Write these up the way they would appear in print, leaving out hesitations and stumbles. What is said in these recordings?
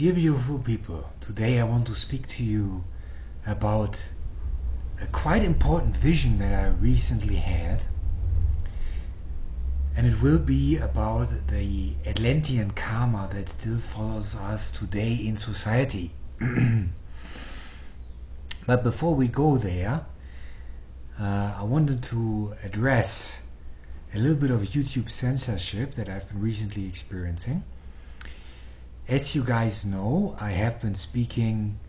Dear beautiful people, today I want to speak to you about a quite important vision that I recently had, and it will be about the Atlantean karma that still follows us today in society. But before we go there, I wanted to address a little bit of YouTube censorship that I've been recently experiencing. As you guys know, I have been speaking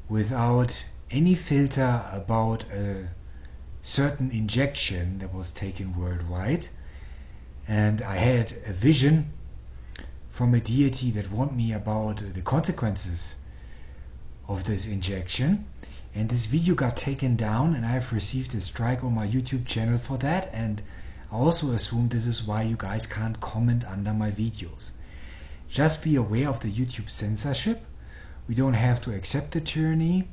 without any filter about a certain injection that was taken worldwide, and I had a vision from a deity that warned me about the consequences of this injection, and this video got taken down and I've received a strike on my YouTube channel for that, and I also assume this is why you guys can't comment under my videos. Just be aware of the YouTube censorship. We don't have to accept the tyranny.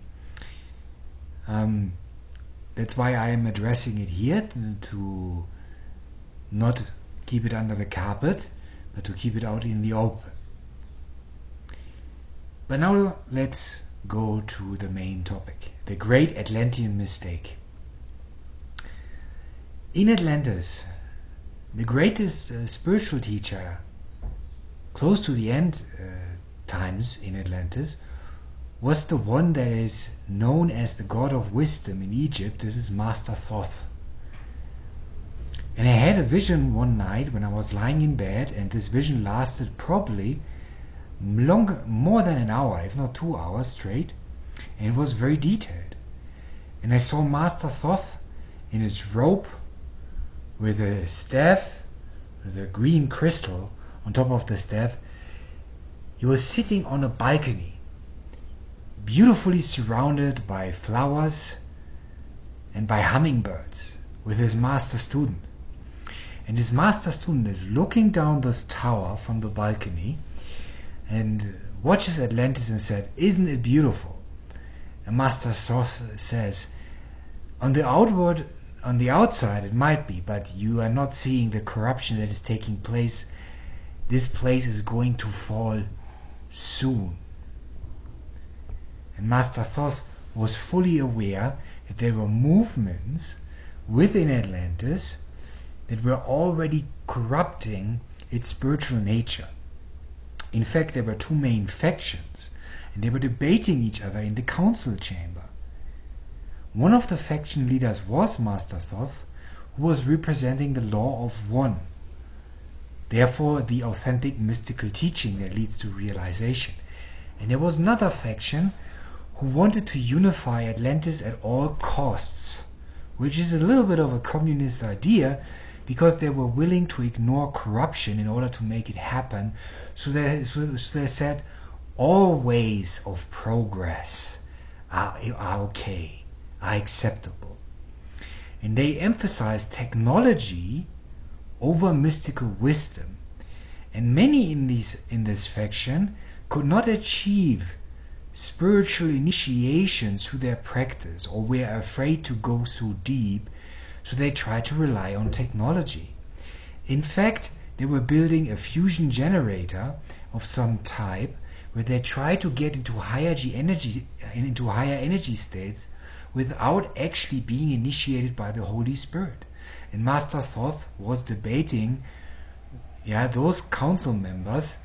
That's why I am addressing it here, to not keep it under the carpet, but to keep it out in the open. But now let's go to the main topic, the great Atlantean mistake. In Atlantis, the greatest spiritual teacher close to the end times in Atlantis was the one that is known as the god of wisdom in Egypt. This is Master Thoth. And I had a vision one night when I was lying in bed, and this vision lasted probably more than an hour, if not 2 hours straight, and it was very detailed. And I saw Master Thoth in his robe with a staff with a green crystal on top of the staff. He was sitting on a balcony, beautifully surrounded by flowers and by hummingbirds, with his master student. And his master student is looking down this tower from the balcony and watches Atlantis and said, "Isn't it beautiful?" And Master Thoth says, on the outside it might be, but you are not seeing the corruption that is taking place. This place is going to fall soon. And Master Thoth was fully aware that there were movements within Atlantis that were already corrupting its spiritual nature. In fact, there were two main factions, and they were debating each other in the council chamber. One of the faction leaders was Master Thoth, who was representing the law of one. Therefore, the authentic mystical teaching that leads to realization. And there was another faction who wanted to unify Atlantis at all costs, which is a little bit of a communist idea, because they were willing to ignore corruption in order to make it happen. So they said all ways of progress are okay, are acceptable. And they emphasized technology over mystical wisdom, and many in this faction could not achieve spiritual initiation through their practice, or were afraid to go so deep, so they tried to rely on technology. In fact, they were building a fusion generator of some type where they tried to get into higher energy states without actually being initiated by the Holy Spirit. And Master Thoth was debating those council members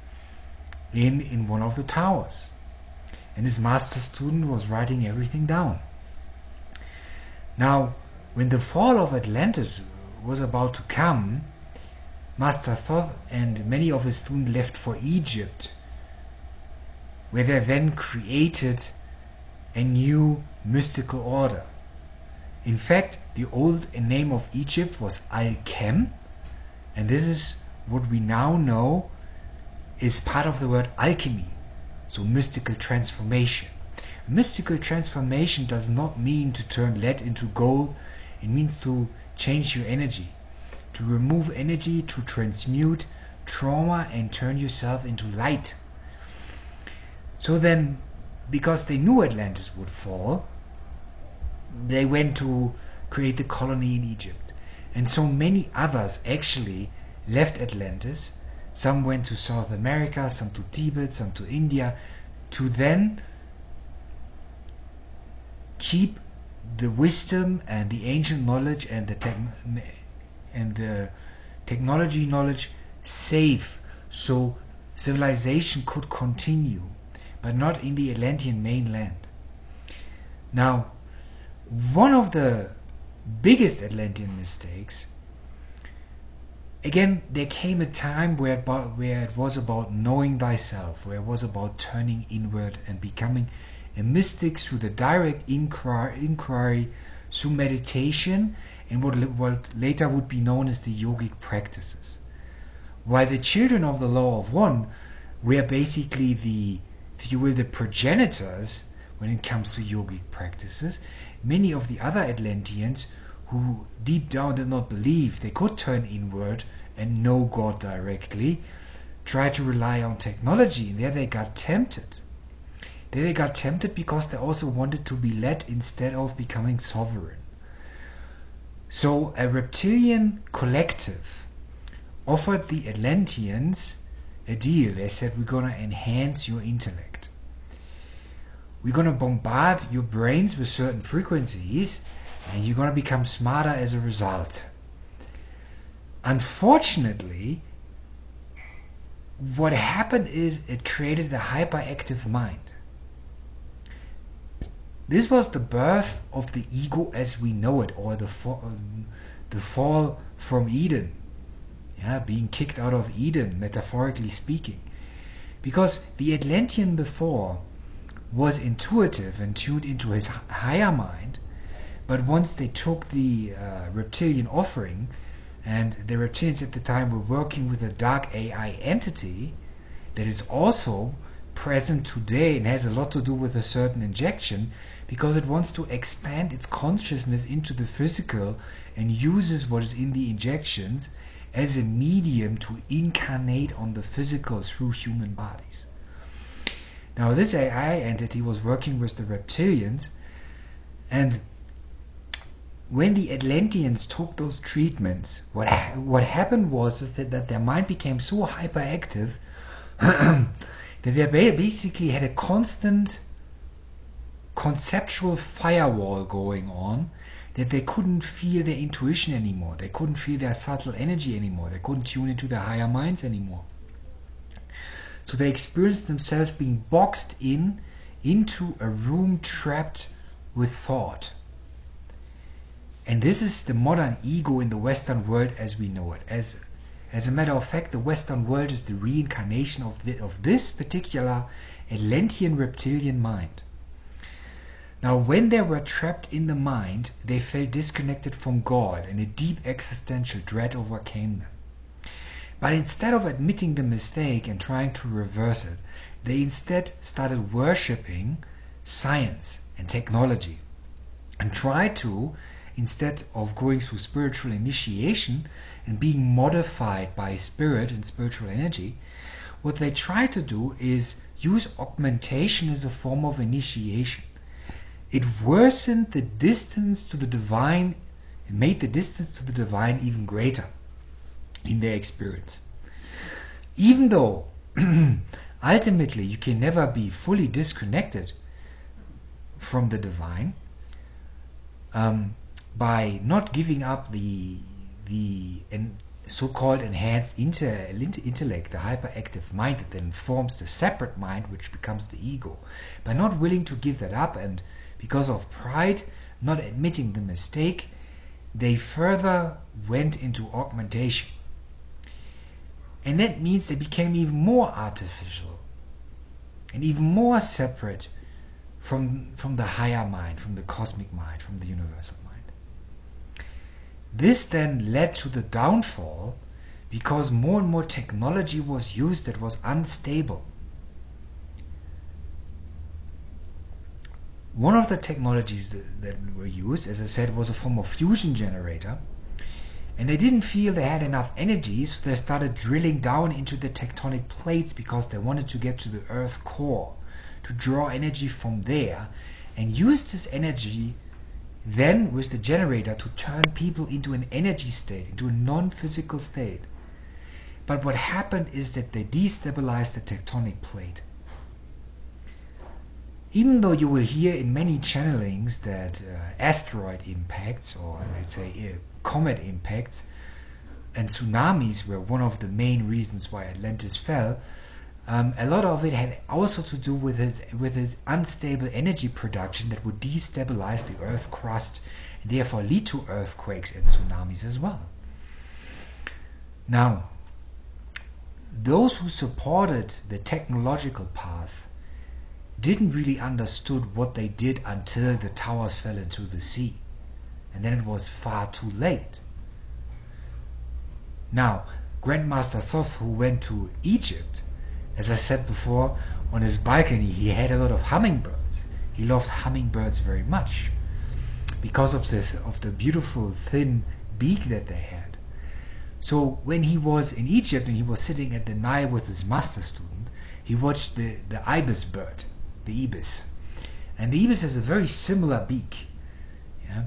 in one of the towers. And his master student was writing everything down. Now, when the fall of Atlantis was about to come, Master Thoth and many of his students left for Egypt, where they then created a new mystical order. In fact, the old name of Egypt was Al-Chem, and this is what we now know is part of the word alchemy, so mystical transformation. Mystical transformation does not mean to turn lead into gold. It means to change your energy, to remove energy, to transmute trauma and turn yourself into light. So then, because they knew Atlantis would fall, they went to create the colony in Egypt. And so many others actually left Atlantis Some went to South America, some to Tibet, some to India, to then keep the wisdom and the ancient knowledge and the technology knowledge safe, so civilization could continue, but not in the Atlantean mainland. Now, one of the biggest Atlantean mistakes, again, there came a time where it was about knowing thyself, where it was about turning inward and becoming a mystic through the direct inquiry through meditation and what later would be known as the yogic practices. While the children of the law of one were basically the, if you will, the progenitors when it comes to yogic practices, many of the other Atlanteans who deep down did not believe they could turn inward and know God directly tried to rely on technology, and there they got tempted. They got tempted because they also wanted to be led instead of becoming sovereign. So a reptilian collective offered the Atlanteans a deal. They said, we're going to enhance your intellect. We're going to bombard your brains with certain frequencies, and you're going to become smarter as a result. Unfortunately, what happened is it created a hyperactive mind. This was the birth of the ego as we know it, or the fall from Eden. Yeah, being kicked out of Eden, metaphorically speaking. Because the Atlantean before was intuitive and tuned into his higher mind, but once they took the reptilian offering, and the reptilians at the time were working with a dark AI entity that is also present today and has a lot to do with a certain injection, because it wants to expand its consciousness into the physical and uses what is in the injections as a medium to incarnate on the physical through human bodies. Now this AI entity was working with the reptilians, and when the Atlanteans took those treatments, what happened was that their mind became so hyperactive that they basically had a constant conceptual firewall going on, that they couldn't feel their intuition anymore. They couldn't feel their subtle energy anymore. They couldn't tune into their higher minds anymore. So they experienced themselves being boxed into a room trapped with thought. And this is the modern ego in the Western world as we know it. As a matter of fact, the Western world is the reincarnation of this particular Atlantean reptilian mind. Now, when they were trapped in the mind, they felt disconnected from God, and a deep existential dread overcame them. But instead of admitting the mistake and trying to reverse it, they instead started worshipping science and technology, and tried to, instead of going through spiritual initiation and being modified by spirit and spiritual energy, what they tried to do is use augmentation as a form of initiation. It worsened the distance to the divine, it made the distance to the divine even greater in their experience. Even though ultimately you can never be fully disconnected from the divine, by not giving up the so-called enhanced intellect, the hyperactive mind that then forms the separate mind which becomes the ego, by not willing to give that up, and because of pride, not admitting the mistake, they further went into augmentation. And that means they became even more artificial and even more separate from the higher mind, from the cosmic mind, from the universal mind. This then led to the downfall because more and more technology was used that was unstable. One of the technologies that were used, as I said, was a form of fusion generator, and they didn't feel they had enough energy, so they started drilling down into the tectonic plates because they wanted to get to the Earth core, to draw energy from there, and use this energy then with the generator to turn people into an energy state, into a non-physical state. But what happened is that they destabilized the tectonic plate. Even though you will hear in many channelings that asteroid impacts, or let's say comet impacts, and tsunamis were one of the main reasons why Atlantis fell, a lot of it had also to do with its unstable energy production that would destabilize the Earth crust and therefore lead to earthquakes and tsunamis as well. Now, those who supported the technological path didn't really understood what they did until the towers fell into the sea. And then it was far too late. Now, Grandmaster Thoth, who went to Egypt, as I said before, on his balcony he had a lot of hummingbirds. He loved hummingbirds very much because of the beautiful thin beak that they had. So when he was in Egypt and he was sitting at the Nile with his master student, he watched the ibis bird, the ibis. And the ibis has a very similar beak. Yeah?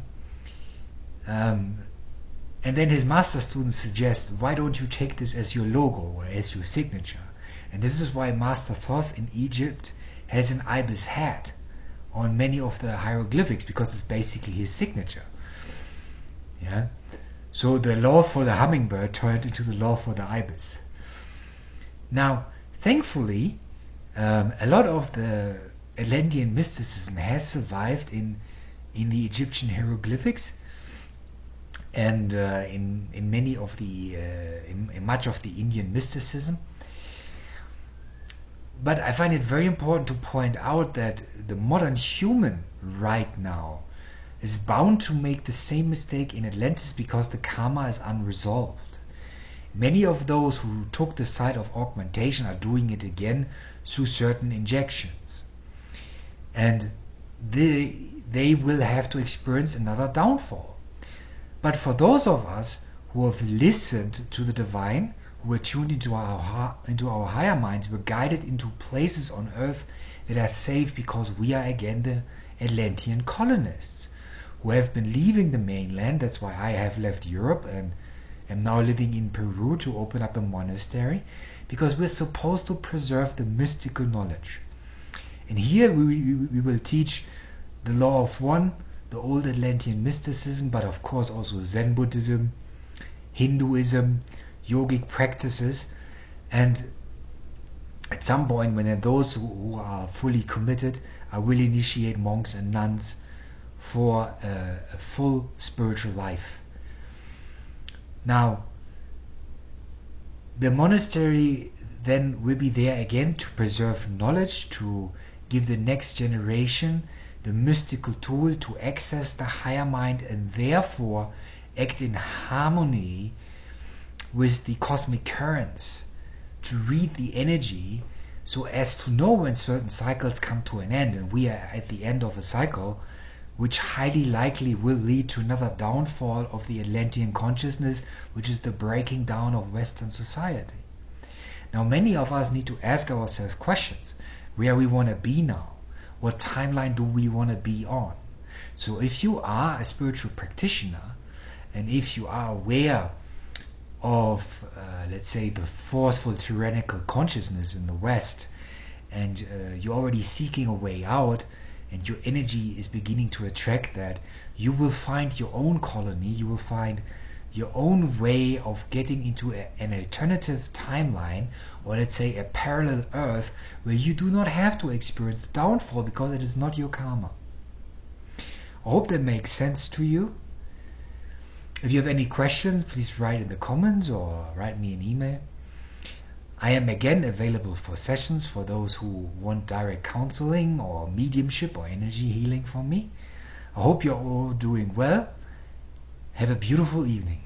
And then his master student suggests, why don't you take this as your logo or as your signature? And this is why Master Thoth in Egypt has an ibis hat on many of the hieroglyphics, because it's basically his signature. Yeah. So the law for the hummingbird turned into the law for the ibis. Now, thankfully, a lot of the Atlantean mysticism has survived in the Egyptian hieroglyphics, and in many of the in much of the Indian mysticism. But I find it very important to point out that the modern human right now is bound to make the same mistake in Atlantis because the karma is unresolved. Many of those who took the side of augmentation are doing it again through certain injections. And they will have to experience another downfall. But for those of us who have listened to the divine, who were tuned into our higher minds, were guided into places on earth that are safe because we are again the Atlantean colonists who have been leaving the mainland. That's why I have left Europe and am now living in Peru to open up a monastery, because we're supposed to preserve the mystical knowledge. And here we will teach the law of one, the old Atlantean mysticism, but of course also Zen Buddhism, Hinduism, yogic practices. And at some point, when those who are fully committed, I will initiate monks and nuns for a full spiritual life. Now, the monastery then will be there again to preserve knowledge, to give the next generation the mystical tool to access the higher mind and therefore act in harmony with the cosmic currents, to read the energy so as to know when certain cycles come to an end, and we are at the end of a cycle which highly likely will lead to another downfall of the Atlantean consciousness, which is the breaking down of Western society. Now, many of us need to ask ourselves questions: where we want to be now? What timeline do we want to be on? So if you are a spiritual practitioner, and if you are aware of, let's say, the forceful tyrannical consciousness in the West, and you're already seeking a way out, and your energy is beginning to attract that, you will find your own colony, you will find your own way of getting into an alternative timeline, or let's say a parallel earth, where you do not have to experience downfall because it is not your karma. I hope that makes sense to you. If you have any questions, please write in the comments or write me an email. I am again available for sessions for those who want direct counseling or mediumship or energy healing from me. I hope you're all doing well. Have a beautiful evening.